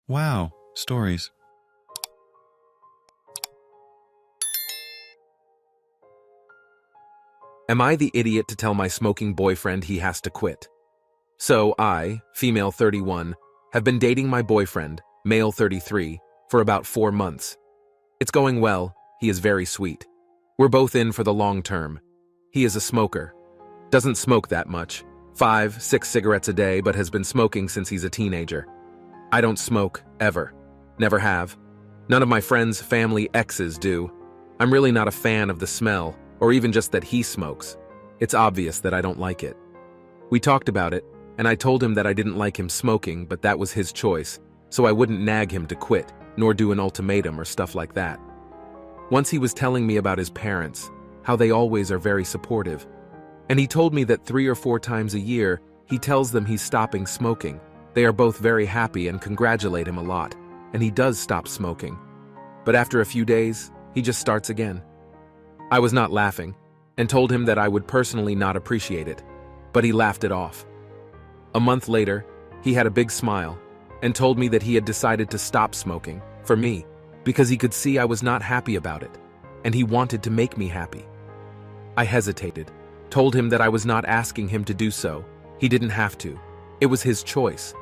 Wow, stories. Am I the idiot to tell my smoking boyfriend he has to quit? So I, female 31, have been dating my boyfriend, male 33, for about 4 months. It's going well. He is very sweet. We're both in for the long term. He is a smoker. Doesn't smoke that much. 5, 6 cigarettes a day, but has been smoking since he's a teenager. I don't smoke, ever. Never have. None of my friends, family, exes do. I'm really not a fan of the smell, or even just that he smokes. It's obvious that I don't like it. We talked about it, and I told him that I didn't like him smoking, but that was his choice, so I wouldn't nag him to quit, nor do an ultimatum or stuff like that. Once he was telling me about his parents, how they always are very supportive, and he told me that 3 or 4 times a year, he tells them he's stopping smoking. They are both very happy and congratulate him a lot, and he does stop smoking. But after a few days, he just starts again. I was not laughing, and told him that I would personally not appreciate it, but he laughed it off. A month later, he had a big smile, and told me that he had decided to stop smoking, for me, because he could see I was not happy about it, and he wanted to make me happy. I hesitated, told him that I was not asking him to do so. He didn't have to. It was his choice.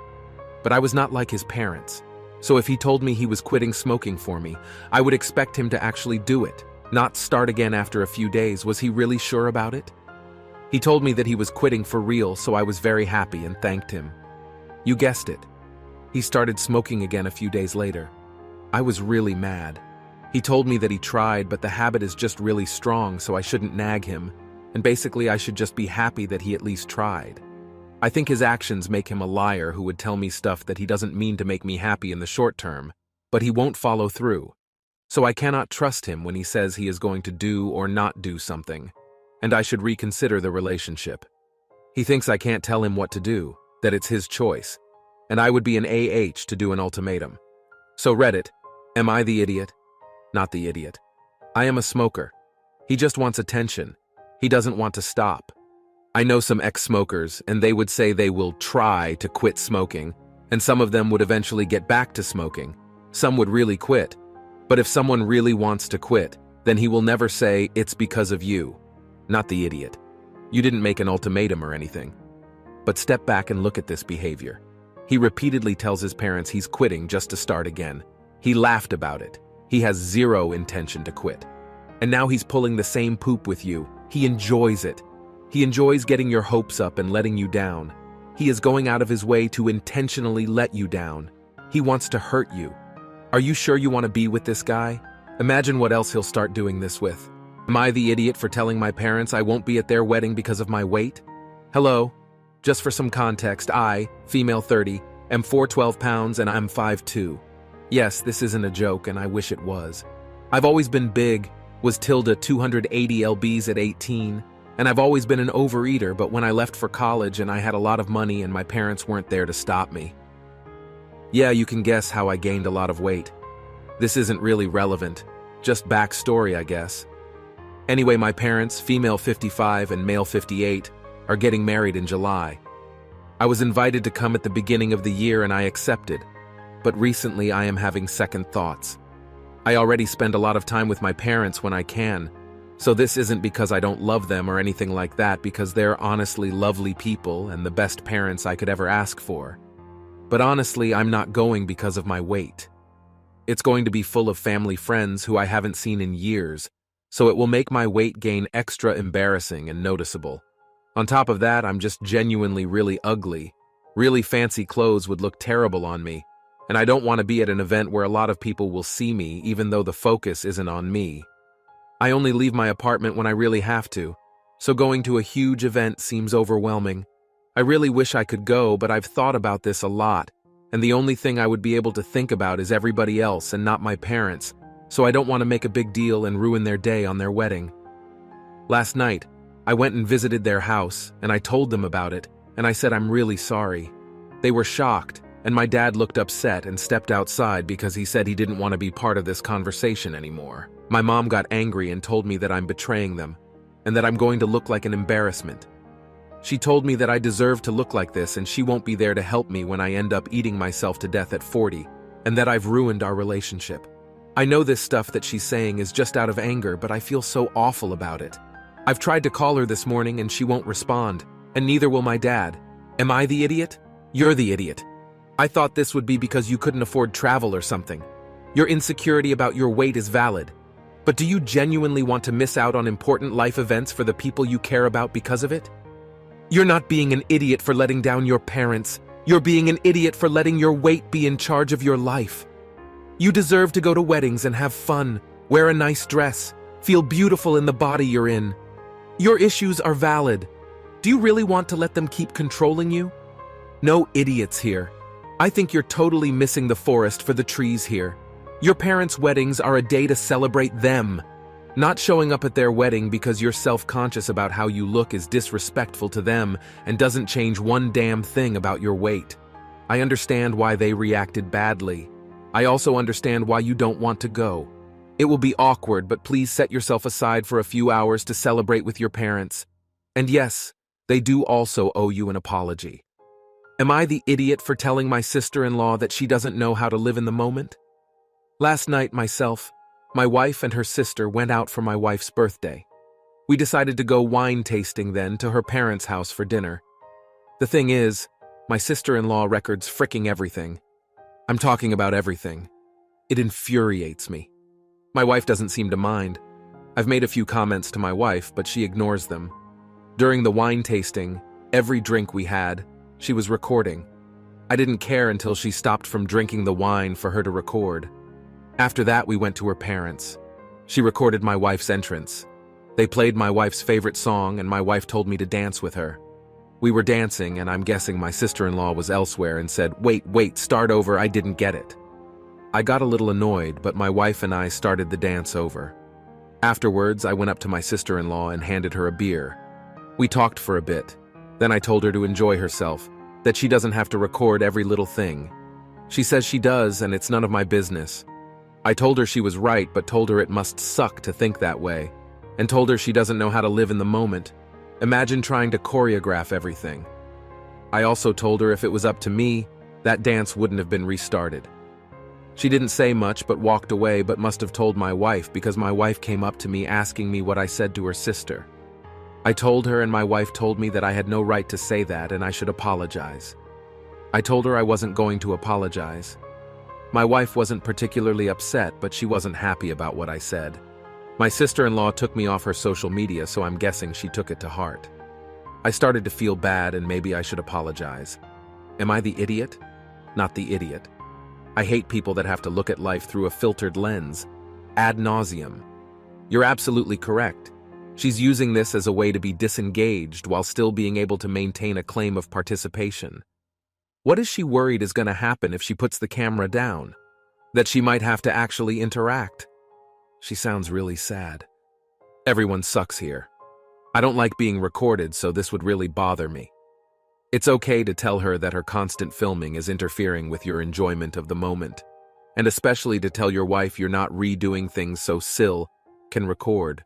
But I was not like his parents, so if he told me he was quitting smoking for me, I would expect him to actually do it, not start again after a few days. Was he really sure about it? He told me that he was quitting for real, so I was very happy and thanked him. You guessed it. He started smoking again a few days later. I was really mad. He told me that he tried, but the habit is just really strong, so I shouldn't nag him, and basically I should just be happy that he at least tried. I think his actions make him a liar who would tell me stuff that he doesn't mean to make me happy in the short term, but he won't follow through. So I cannot trust him when he says he is going to do or not do something, and I should reconsider the relationship. He thinks I can't tell him what to do, that it's his choice, and I would be an AH to do an ultimatum. So Reddit, am I the idiot? Not the idiot. I am a smoker. He just wants attention. He doesn't want to stop. I know some ex-smokers, and they would say they will try to quit smoking, and some of them would eventually get back to smoking. Some would really quit. But if someone really wants to quit, then he will never say, it's because of you. Not the idiot. You didn't make an ultimatum or anything. But step back and look at this behavior. He repeatedly tells his parents he's quitting just to start again. He laughed about it. He has zero intention to quit. And now he's pulling the same poop with you. He enjoys it. He enjoys getting your hopes up and letting you down. He is going out of his way to intentionally let you down. He wants to hurt you. Are you sure you want to be with this guy? Imagine what else he'll start doing this with. Am I the idiot for telling my parents I won't be at their wedding because of my weight? Hello. Just for some context, I, female 30, am 412 pounds and I'm 5'2". Yes, this isn't a joke and I wish it was. I've always been big, was tilde 280 lbs at 18, and I've always been an overeater, but when I left for college and I had a lot of money and my parents weren't there to stop me. Yeah, you can guess how I gained a lot of weight. This isn't really relevant, just backstory, I guess. Anyway, my parents, female 55 and male 58, are getting married in July. I was invited to come at the beginning of the year and I accepted, but recently I am having second thoughts. I already spend a lot of time with my parents when I can, so this isn't because I don't love them or anything like that, because they're honestly lovely people and the best parents I could ever ask for. But honestly, I'm not going because of my weight. It's going to be full of family friends who I haven't seen in years, so it will make my weight gain extra embarrassing and noticeable. On top of that, I'm just genuinely really ugly. Really fancy clothes would look terrible on me, and I don't want to be at an event where a lot of people will see me even though the focus isn't on me. I only leave my apartment when I really have to, so going to a huge event seems overwhelming. I really wish I could go, but I've thought about this a lot, and the only thing I would be able to think about is everybody else and not my parents, so I don't want to make a big deal and ruin their day on their wedding. Last night, I went and visited their house, and I told them about it, and I said I'm really sorry. They were shocked, and my dad looked upset and stepped outside because he said he didn't want to be part of this conversation anymore. My mom got angry and told me that I'm betraying them, and that I'm going to look like an embarrassment. She told me that I deserve to look like this and she won't be there to help me when I end up eating myself to death at 40, and that I've ruined our relationship. I know this stuff that she's saying is just out of anger, but I feel so awful about it. I've tried to call her this morning and she won't respond, and neither will my dad. Am I the idiot? You're the idiot. I thought this would be because you couldn't afford travel or something. Your insecurity about your weight is valid. But do you genuinely want to miss out on important life events for the people you care about because of it? You're not being an idiot for letting down your parents. You're being an idiot for letting your weight be in charge of your life. You deserve to go to weddings and have fun, wear a nice dress, feel beautiful in the body you're in. Your issues are valid. Do you really want to let them keep controlling you? No idiots here. I think you're totally missing the forest for the trees here. Your parents' weddings are a day to celebrate them. Not showing up at their wedding because you're self-conscious about how you look is disrespectful to them and doesn't change one damn thing about your weight. I understand why they reacted badly. I also understand why you don't want to go. It will be awkward, but please set yourself aside for a few hours to celebrate with your parents. And yes, they do also owe you an apology. Am I the idiot for telling my sister-in-law that she doesn't know how to live in the moment? Last night, myself, my wife and her sister went out for my wife's birthday. We decided to go wine tasting then to her parents' house for dinner. The thing is, my sister-in-law records fricking everything. I'm talking about everything. It infuriates me. My wife doesn't seem to mind. I've made a few comments to my wife, but she ignores them. During the wine tasting, every drink we had, she was recording. I didn't care until she stopped from drinking the wine for her to record. After that, we went to her parents. She recorded my wife's entrance. They played my wife's favorite song, and my wife told me to dance with her. We were dancing, and I'm guessing my sister-in-law was elsewhere and said, wait, start over, I didn't get it. I got a little annoyed, but my wife and I started the dance over. Afterwards, I went up to my sister-in-law and handed her a beer. We talked for a bit. Then I told her to enjoy herself, that she doesn't have to record every little thing. She says she does, and it's none of my business. I told her she was right, but told her it must suck to think that way, and told her she doesn't know how to live in the moment. Imagine trying to choreograph everything. I also told her if it was up to me, that dance wouldn't have been restarted. She didn't say much but walked away, but must have told my wife because my wife came up to me asking me what I said to her sister. I told her, and my wife told me that I had no right to say that and I should apologize. I told her I wasn't going to apologize. My wife wasn't particularly upset, but she wasn't happy about what I said. My sister-in-law took me off her social media, so I'm guessing she took it to heart. I started to feel bad and maybe I should apologize. Am I the idiot? Not the idiot. I hate people that have to look at life through a filtered lens, ad nauseum. You're absolutely correct. She's using this as a way to be disengaged while still being able to maintain a claim of participation. What is she worried is going to happen if she puts the camera down? That she might have to actually interact? She sounds really sad. Everyone sucks here. I don't like being recorded, so this would really bother me. It's okay to tell her that her constant filming is interfering with your enjoyment of the moment, and especially to tell your wife you're not redoing things so Sil can record.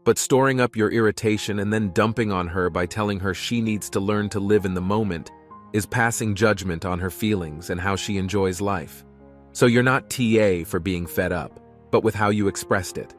But storing up your irritation and then dumping on her by telling her she needs to learn to live in the moment is passing judgment on her feelings and how she enjoys life. So you're not TA for being fed up, but with how you expressed it.